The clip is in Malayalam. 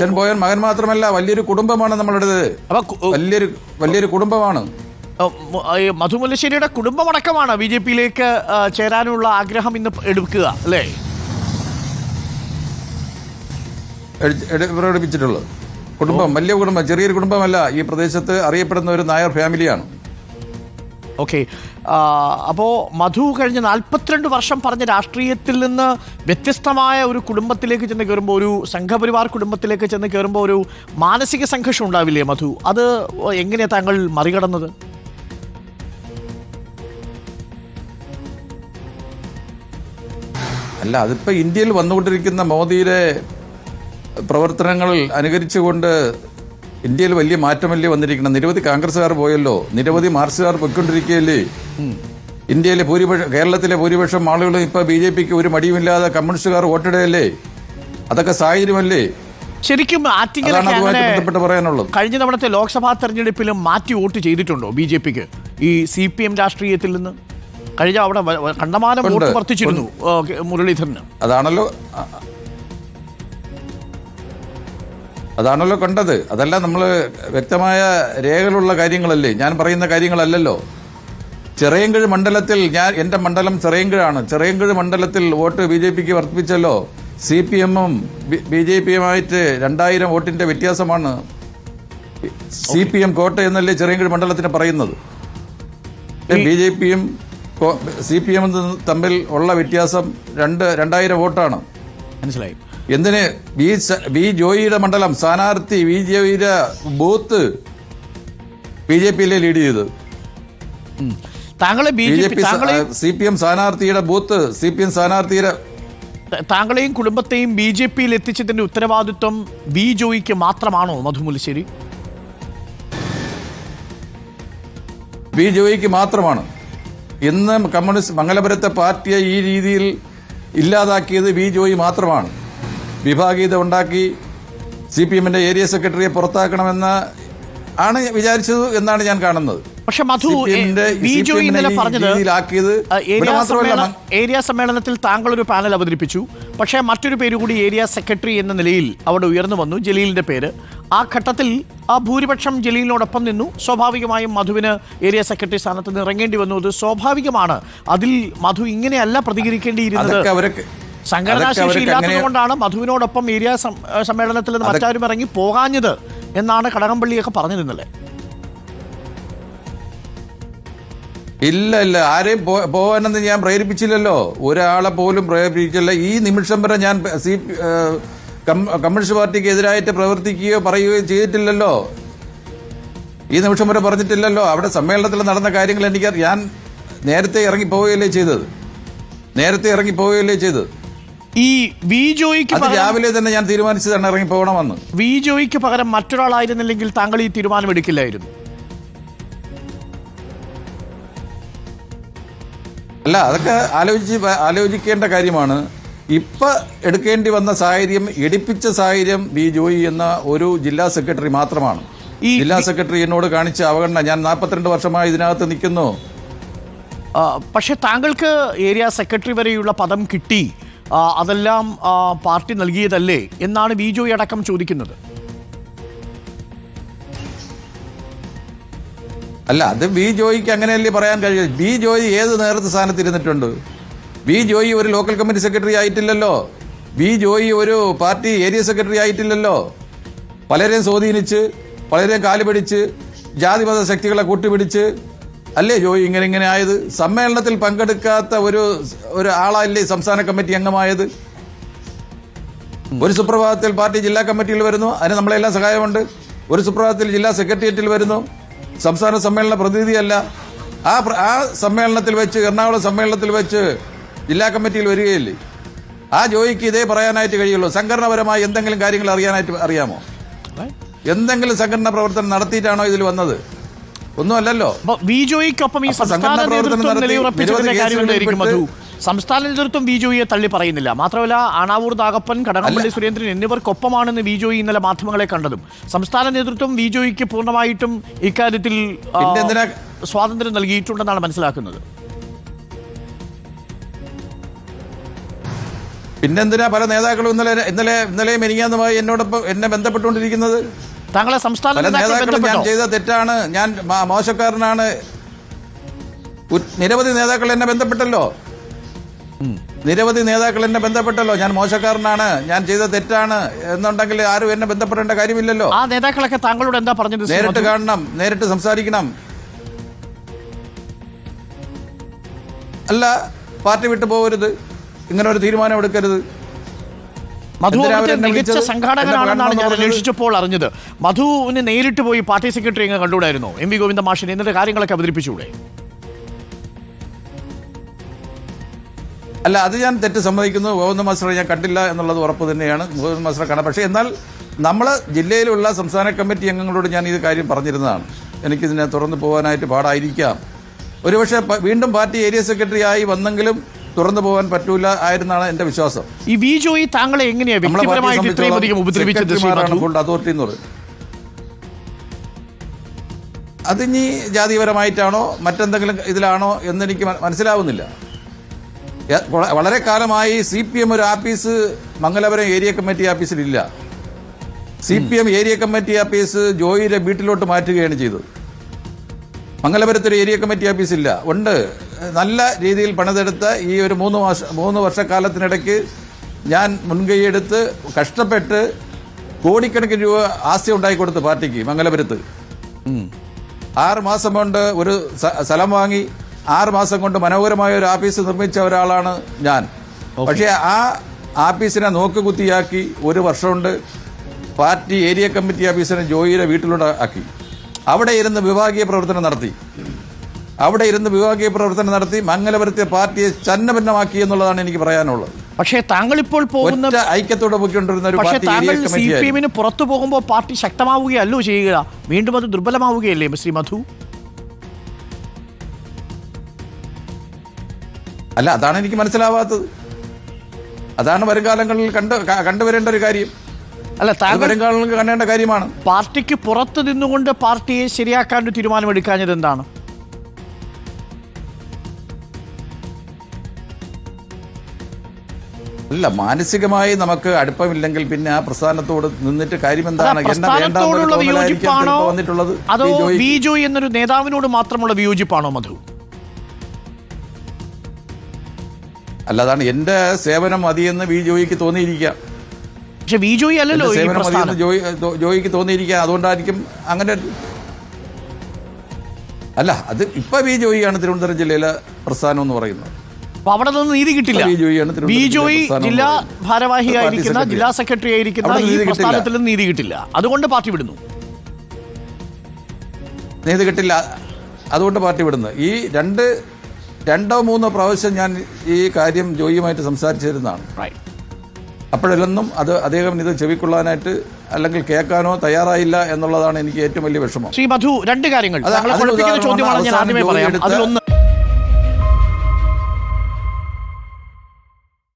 അച്ഛൻ പോയാൽ മകൻ മാത്രമല്ല, വലിയൊരു കുടുംബമാണ് നമ്മളുടേത്. വലിയൊരു കുടുംബമാണ്. മധു മുല്ലശ്ശേരിയുടെ കുടുംബമടക്കമാണ് ബി ജെ പിയിലേക്ക് ചേരാനുള്ള ആഗ്രഹം ഇന്ന് എടുക്കുക അല്ലേ? പ്രകടിപ്പിച്ചിട്ടുള്ളത് കുടുംബം വലിയ കുടുംബം, ചെറിയൊരു കുടുംബമല്ല. ഈ പ്രദേശത്ത് അറിയപ്പെടുന്ന ഒരു നായർ ഫാമിലിയാണ്. ഓക്കെ. അപ്പോൾ മധു കഴിഞ്ഞ 42 വർഷം പറഞ്ഞ രാഷ്ട്രീയത്തിൽ നിന്ന് വ്യത്യസ്തമായ ഒരു കുടുംബത്തിലേക്ക് ചെന്ന് കയറുമ്പോൾ, ഒരു സംഘപരിവാർ കുടുംബത്തിലേക്ക് ചെന്ന് കയറുമ്പോൾ ഒരു മാനസിക സംഘർഷം ഉണ്ടാവില്ലേ മധു? അത് എങ്ങനെയാണ് താങ്കൾ മറികടന്നത്? അല്ല, അതിപ്പോൾ ഇന്ത്യയിൽ വന്നുകൊണ്ടിരിക്കുന്ന മോദിയുടെ പ്രവർത്തനങ്ങളിൽ അനുകരിച്ചുകൊണ്ട് ഇന്ത്യയിൽ വലിയ മാറ്റമല്ലേ വന്നിരിക്കണം. നിരവധി കോൺഗ്രസ്സുകാർ പോയല്ലോ, നിരവധി മാർക്സുകാർ പൊയ്ക്കൊണ്ടിരിക്കുകയല്ലേ. ഇന്ത്യയിലെ കേരളത്തിലെ ഭൂരിപക്ഷം ആളുകളും ഇപ്പൊ ബി ജെ പിക്ക് ഒരു മടിയുമില്ലാതെ കമ്മ്യൂണിസ്റ്റുകാർ വോട്ടിടയല്ലേ. അതൊക്കെ സാഹചര്യമല്ലേ. ശരിക്കും പറയാനുള്ളത് കഴിഞ്ഞ തവണത്തെ ലോക്സഭാ തെരഞ്ഞെടുപ്പിലും മാറ്റി വോട്ട് ചെയ്തിട്ടുണ്ടോ ബി ജെ പിക്ക് ഈ CPM രാഷ്ട്രീയത്തിൽ നിന്ന്? കഴിഞ്ഞ അവിടെ കണ്ടമാനം വോട്ട് വർദ്ധിച്ചിരുന്നു മുരളീധരന്. അതാണല്ലോ കണ്ടത്. അതല്ല നമ്മൾ വ്യക്തമായ രേഖകളുള്ള കാര്യങ്ങളല്ലേ, ഞാൻ പറയുന്ന കാര്യങ്ങളല്ലല്ലോ. ചിറയൻകീഴ് മണ്ഡലത്തിൽ എന്റെ മണ്ഡലം ചിറയൻകീഴാണ്. ചിറയൻകീഴ് മണ്ഡലത്തിൽ വോട്ട് ബി ജെ പിക്ക് വർദ്ധിപ്പിച്ചല്ലോ. CPM-ഉം BJP-യുമായിട്ട് 2000 വോട്ടിന്റെ വ്യത്യാസമാണ്. CPM കോട്ട എന്നല്ലേ ചിറയൻകീഴ് മണ്ഡലത്തിന് പറയുന്നത്. BJP-യും CPM-ഉം തമ്മിൽ ഉള്ള വ്യത്യാസം 2000 വോട്ടാണ്. മനസ്സിലായി. എന്തിന് വി ജോയിയുടെ മണ്ഡലം സ്ഥാനാർത്ഥി, വി ജോയിയുടെ ബൂത്ത് BJP-യിലെ ലീഡ് ചെയ്ത്. CPM സ്ഥാനാർത്ഥിയുടെ ബൂത്ത് CPM സ്ഥാനാർത്ഥിയുടെ താങ്കളെയും കുടുംബത്തെയും BJP-യിൽ എത്തിച്ചതിന്റെ ഉത്തരവാദിത്വം വി ജോയിക്ക് മാത്രമാണോ മധു മുല്ലശ്ശേരി? വി ജോയിക്ക് മാത്രമാണ്. ഇന്ന് കമ്മ്യൂണിസ്റ്റ് മംഗലപുരത്തെ പാർട്ടിയെ ഈ രീതിയിൽ ഇല്ലാതാക്കിയത് വി ജോയി മാത്രമാണ്. വിഭാഗീയത ഉണ്ടാക്കി CPM-ന്റെ ഏരിയ സെക്രട്ടറിയെ പുറത്താക്കണമെന്ന് ആണ് വിചാരിച്ചത് എന്നാണ് ഞാൻ കാണുന്നത്. പക്ഷെ മധു, വി ജോയി ഇന്നലെ പറഞ്ഞത് ഏരിയ സമ്മേളനത്തിൽ താങ്കൾ ഒരു പാനൽ അവതരിപ്പിച്ചു. പക്ഷേ മറ്റൊരു പേര് കൂടി ഏരിയ സെക്രട്ടറി എന്ന നിലയിൽ അവിടെ ഉയർന്നു വന്നു, ജലീലിന്റെ പേര്. ആ ഘട്ടത്തിൽ ആ ഭൂരിപക്ഷം ജലീലിനോടൊപ്പം നിന്നു. സ്വാഭാവികമായും മധുവിന് ഏരിയ സെക്രട്ടറി സ്ഥാനത്ത് നിന്ന് ഇറങ്ങേണ്ടി വന്നു. അത് സ്വാഭാവികമാണ്. അതിൽ മധു ഇങ്ങനെയല്ല പ്രതികരിക്കേണ്ടിയിരുന്നത്. സംഘടനാശേഷി ഇല്ലാത്തതുകൊണ്ടാണ് മധുവിനോടൊപ്പം ഏരിയ സമ്മേളനത്തിൽ നിന്ന് മറ്റാരും ഇറങ്ങി പോകാഞ്ഞത് എന്നാണ് കടകംപള്ളിയൊക്കെ പറഞ്ഞിരുന്നല്ലേ? ഇല്ല, ആരെയും പോകാനെന്ന് ഞാൻ പ്രേരിപ്പിച്ചില്ലല്ലോ. ഒരാളെ പോലും പ്രേരിപ്പിച്ചില്ല. ഈ നിമിഷം വരെ ഞാൻ കമ്മ്യൂണിസ്റ്റ് പാർട്ടിക്ക് എതിരായിട്ട് പ്രവർത്തിക്കുകയോ പറയുകയോ ചെയ്തിട്ടില്ലല്ലോ. ഈ നിമിഷം വരെ പറഞ്ഞിട്ടില്ലല്ലോ. അവിടെ സമ്മേളനത്തിൽ നടന്ന കാര്യങ്ങൾ ഞാൻ നേരത്തെ ഇറങ്ങിപ്പോവുകയല്ലേ ചെയ്തത്. ഈ വി ജോയിക്ക് രാവിലെ തന്നെ ഞാൻ തീരുമാനിച്ചതാണ് ഇറങ്ങിപ്പോകണമെന്ന്. വി ജോയിക്ക് പകരം മറ്റൊരാളായിരുന്നില്ലെങ്കിൽ താങ്കൾ ഈ തീരുമാനമെടുക്കില്ലായിരുന്നു? അല്ല, അതൊക്കെ ആലോചിക്കേണ്ട കാര്യമാണ്. ഇപ്പൊ എടുക്കേണ്ടി വന്ന സാഹചര്യം, എടുപ്പിച്ച സാഹചര്യം വി ജോയി എന്ന ഒരു ജില്ലാ സെക്രട്ടറി മാത്രമാണ്. ജില്ലാ സെക്രട്ടറി എന്നോട് കാണിച്ച അവഗണന, ഞാൻ 42 വർഷമായി ഇതിനകത്ത് നിൽക്കുന്നു. പക്ഷെ താങ്കൾക്ക് ഏരിയ സെക്രട്ടറി വരെയുള്ള പദം കിട്ടി, അതെല്ലാം പാർട്ടി നൽകിയതല്ലേ എന്നാണ് വി ജോയി അടക്കം ചോദിക്കുന്നത്. അല്ല, അത് വി ജോയിക്ക് അങ്ങനെയല്ലേ പറയാൻ കഴിയും. വി ജോയി ഏത് നേതൃത്വ സ്ഥാനത്ത് ഇരുന്നിട്ടുണ്ട്? വി ജോയി ഒരു ലോക്കൽ കമ്മിറ്റി സെക്രട്ടറി ആയിട്ടില്ലല്ലോ. വി ജോയി ഒരു പാർട്ടി ഏരിയ സെക്രട്ടറി ആയിട്ടില്ലല്ലോ. പലരെയും സ്വാധീനിച്ച്, പലരെയും കാലുപിടിച്ച്, ജാതിമത ശക്തികളെ കൂട്ടുപിടിച്ച് അല്ലേ ജോയി ഇങ്ങനെ ആയത്. സമ്മേളനത്തിൽ പങ്കെടുക്കാത്ത ഒരു ആളല്ലേ സംസ്ഥാന കമ്മിറ്റി അംഗമായത്. ഒരു സുപ്രഭാതത്തിൽ പാർട്ടി ജില്ലാ കമ്മിറ്റിയിൽ വരുന്നു, അതിന് നമ്മളെല്ലാം സഹായമുണ്ട്. ഒരു സുപ്രഭാതത്തിൽ ജില്ലാ സെക്രട്ടേറിയറ്റിൽ വരുന്നു, സംസ്ഥാന സമ്മേളന പ്രതിനിധിയല്ല. ആ സമ്മേളനത്തിൽ വെച്ച്, എറണാകുളം സമ്മേളനത്തിൽ വെച്ച് ജില്ലാ കമ്മിറ്റിയിൽ വരികയില്ലേ. ആ ജോയിക്ക് ഇതേ പറയാനായിട്ട് കഴിയുള്ളൂ. സംഘടനാപരമായി എന്തെങ്കിലും കാര്യങ്ങൾ അറിയാമോ? എന്തെങ്കിലും സംഘടനാ പ്രവർത്തനം നടത്തിയിട്ടാണോ ഇതിൽ വന്നത്? ഒന്നുമല്ലല്ലോ. വി ജോയിക്കൊപ്പം ഈ സംസ്ഥാന നേതൃത്വം നിലയുറപ്പിച്ചതിന്റെ കാര്യം എന്തായിരിക്കും മധു? സംസ്ഥാന നേതൃത്വം വി ജോയിയെ തള്ളി പറയുന്നില്ല. മാത്രമല്ല, ആണാവൂർ നാഗപ്പൻ, കടകംപള്ളി സുരേന്ദ്രൻ എന്നിവർക്കൊപ്പമാണെന്ന് വി ജോയി ഇന്നലെ മാധ്യമങ്ങളെ കണ്ടതും. സംസ്ഥാന നേതൃത്വം വി ജോയിക്ക് പൂർണ്ണമായിട്ടും ഇക്കാര്യത്തിൽ സ്വാതന്ത്ര്യം നൽകിയിട്ടുണ്ടെന്നാണ് മനസ്സിലാക്കുന്നത്. പിന്നെന്തിനാ പല നേതാക്കളും ഇന്നലെയും എനിക്കാന്നുമായി എന്നോടൊപ്പം എന്നെ ബന്ധപ്പെട്ടുകൊണ്ടിരിക്കുന്നത്? താങ്കളെ സംസ്ഥാന പല നേതാക്കളും ഞാൻ ചെയ്ത തെറ്റാണ്, ഞാൻ മോശക്കാരനാണ്. നിരവധി നേതാക്കൾ എന്നെ ബന്ധപ്പെട്ടല്ലോ, ഞാൻ മോശക്കാരനാണ്, ഞാൻ ചെയ്ത തെറ്റാണ് എന്നുണ്ടെങ്കിൽ ആരും എന്നെ ബന്ധപ്പെടേണ്ട കാര്യമില്ലല്ലോ. ആ നേതാക്കളൊക്കെ താങ്കളോട് എന്താ പറഞ്ഞത്? നേരിട്ട് കാണണം, നേരിട്ട് സംസാരിക്കണം. അല്ല, പാർട്ടി വിട്ടു പോകരുത്, ഇങ്ങനെ ഒരു തീരുമാനം എടുക്കരുത്. മധു മികച്ച സംഘാടകനാണെന്നാണ് ഞാൻ അന്വേഷിച്ചപ്പോൾ അറിഞ്ഞത്. മധുവിന് നേരിട്ട് പോയി പാർട്ടി സെക്രട്ടറി അങ്ങ് കണ്ടുകൂടായിരുന്നോ? എം വി ഗോവിന്ദ മാഷിനെ എന്നിട്ട് കാര്യങ്ങളൊക്കെ അവതരിപ്പിച്ചുകൂടെ? അല്ല, അത് ഞാൻ തെറ്റ് സമ്മതിക്കുന്നു. ഗോവിന്ദ മാസ്റ്ററെ ഞാൻ കണ്ടില്ല എന്നുള്ളത് ഉറപ്പ് തന്നെയാണ്. ഗോവിന്ദ മാസ്റ്ററെ കാണാം. പക്ഷേ എന്നാൽ നമ്മൾ ജില്ലയിലുള്ള സംസ്ഥാന കമ്മിറ്റി അംഗങ്ങളോട് ഞാൻ ഇത് കാര്യം പറഞ്ഞിരുന്നതാണ്. എനിക്കിതിനെ തുറന്നു പോകാനായിട്ട് പാടായിരിക്കാം. ഒരുപക്ഷെ വീണ്ടും പാർട്ടി ഏരിയ സെക്രട്ടറി ആയി വന്നെങ്കിലും തുറന്നു പോകാൻ പറ്റൂല ആയിരുന്നാണ് എന്റെ വിശ്വാസം. ഈ വി ജോയി താങ്കളെ എങ്ങനെയാണ് വ്യക്തിപരമായിട്ട് ഇത്രയും അധികം ഉപദ്രവിച്ചത്? അതോറിറ്റി അതിനി ജാതിപരമായിട്ടാണോ മറ്റെന്തെങ്കിലും ഇതിലാണോ എന്നെനിക്ക് മനസ്സിലാവുന്നില്ല. വളരെ കാലമായി CPM ഒരു ആഫീസ് മംഗലപുരം ഏരിയ കമ്മിറ്റി ആഫീസിലില്ല. CPM ഏരിയ കമ്മിറ്റി ആഫീസ് ജോയിയുടെ വീട്ടിലോട്ട് മാറ്റുകയാണ് ചെയ്തത്. മംഗലപുരത്തൊരു ഏരിയ കമ്മിറ്റി ഓഫീസില്ല. ഉണ്ട്. നല്ല രീതിയിൽ പണിതെടുത്ത ഈ ഒരു 3 വർഷക്കാലത്തിനിടയ്ക്ക് ഞാൻ മുൻകൈയെടുത്ത് കഷ്ടപ്പെട്ട് കോടിക്കണക്കിന് രൂപ ആസ്തി ഉണ്ടായിക്കൊടുത്ത് പാർട്ടിക്ക് മംഗലപുരത്ത് 6 മാസം കൊണ്ട് ഒരു സ്ഥലം വാങ്ങി 6 മാസം കൊണ്ട് മനോഹരമായ ഒരു ആഫീസ് നിർമ്മിച്ച ഒരാളാണ് ഞാൻ. പക്ഷേ ആ ആഫീസിനെ നോക്കുകുത്തിയാക്കി 1 വർഷം കൊണ്ട് പാർട്ടി ഏരിയ കമ്മിറ്റി ഓഫീസിനെ ജോയിയുടെ വീട്ടിലൂടെ ആക്കി. അവിടെ ഇരുന്ന് വിഭാഗീയ പ്രവർത്തനം നടത്തി മംഗലപുരത്തെ പാർട്ടിയെ ഛന്നഭിന്നമാക്കി എന്നുള്ളതാണ് എനിക്ക് പറയാനുള്ളത്. പക്ഷേ താങ്കൾ ഇപ്പോൾ പോകുന്ന ഐക്യത്തോടെ പോയിക്കൊണ്ടിരുന്ന ഒരു പാർട്ടി CPM പുറത്തു പോകുമ്പോൾ പാർട്ടി ശക്തമാവുകയല്ലോ ചെയ്യുക, വീണ്ടും അത് ദുർബലമാവുകയല്ലേ ശ്രീ മധു? അല്ല, അതാണ് എനിക്ക് മനസ്സിലാവാത്തത്. അതാണ് വരും കാലങ്ങളിൽ കണ്ടുവരേണ്ട ഒരു കാര്യം. അല്ല, താങ്കൾ കാണേണ്ട കാര്യമാണ്. പാർട്ടിക്ക് പുറത്ത് നിന്നുകൊണ്ട് പാർട്ടിയെ ശരിയാക്കാൻ ഒരു തീരുമാനമെടുക്കാഞ്ഞത് എന്താണ്? അല്ല, മാനസികമായി നമുക്ക് അടുപ്പമില്ലെങ്കിൽ പിന്നെ ആ പ്രസ്ഥാനത്തോട് നിന്നിട്ട് കാര്യം എന്താണ്? അതോ വി ജോയി എന്നൊരു നേതാവിനോട് മാത്രമുള്ള വിയോജിപ്പാണോ മധു? അല്ല, അതാണ് എന്റെ സേവനം മതിയെന്ന് വി ജോയിക്ക് തോന്നിയിരിക്കാം. പക്ഷെ വി ജോയി അല്ലല്ലോ ജോയിക്ക് തോന്നിയിരിക്കുക. അതുകൊണ്ടായിരിക്കും അങ്ങനെ. അല്ല, അത് ഇപ്പൊ വി ജോയിയാണ് തിരുവനന്തപുരം ജില്ലയിലെ പ്രസ്ഥാനം എന്ന് പറയുന്നത്. അപ്പൊ അവിടെ നിന്ന് നീതി കിട്ടില്ല. വി ജോയി ജില്ലാ ഭാരവാഹിയായിരിക്കുന്ന, ജില്ലാ സെക്രട്ടറി ആയിരിക്കുന്ന ഈ പ്രസ്ഥാനത്തിൽ നിന്ന് നീതി കിട്ടില്ല. അതുകൊണ്ട് പാർട്ടി വിടുന്നു. നീതി കിട്ടില്ല, അതുകൊണ്ട് പാർട്ടി വിടുന്നു. ഈ 2-3 പ്രാവശ്യം ഞാൻ ഈ കാര്യം ജോയിയുമായിട്ട് സംസാരിച്ചിരുന്നതാണ്. അപ്പോഴെല്ലാം അദ്ദേഹം ഇത് ചെവിക്കൊള്ളാനായിട്ട് അല്ലെങ്കിൽ കേൾക്കാനോ തയ്യാറായില്ല എന്നുള്ളതാണ് എനിക്ക് ഏറ്റവും വലിയ വിഷമം. ശ്രീ മധു, 2 കാര്യങ്ങൾ ചോദ്യമാണ് ഞാൻ ആദ്യമേ പറയാം. അതിലൊന്ന്